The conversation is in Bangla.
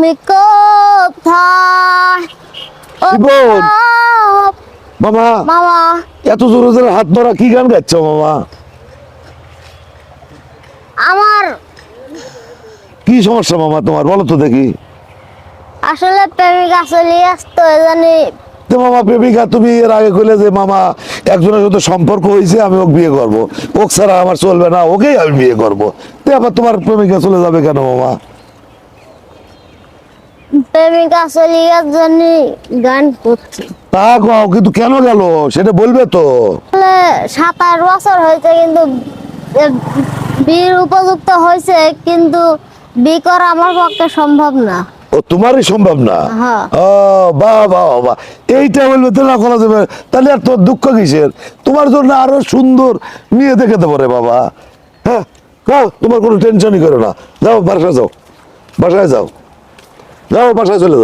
তুমি কোথায় ও শিবন। মামা মামা এত জোরে জোরে হাত ধরা কি গান গাচ্ছ মামা? আমার কি সমস্যা মামা তোমার, বলো তো দেখি। আসলে প্রেমিকা চলে আসতো জানি। তো মামা প্রেমিকা, তুমি এর আগে কইলে যে মামা একজনের সাথে সম্পর্ক হয়েছে, আমি ওকে বিয়ে করবো, ওক ছাড়া আমার চলবে না, ওকেই আমি বিয়ে করবো। তো আবার তোমার প্রেমিকা চলে যাবে কেন মামা? প্রেমিকা চলে যাওয়ার জন্য গান করছি। তা কও, কিন্তু কেন গেল সেটা বলবে তো। আসলে 27 বছর হয়েছে কিন্তু এ, বিয়ের উপযুক্ত হয়েছে, কিন্তু বিয়ে করা আমার পক্ষে সম্ভব না। ও তোমারই সম্ভব না? হ্যাঁ। ও বাহ বাহ বাহ, এইটা বলবে তো না করা যাবে। তাহলে আর তোর দুঃখ কিসের? তোমার জন্য আরো সুন্দর মেয়ে দেখে দেবো রে বাবা। হ্যাঁ, যাও, তোমার কোনো টেনশনই করো না। যাও বাসায় যাও, বাসায় যাও, যাও বাসায় চলে যাও।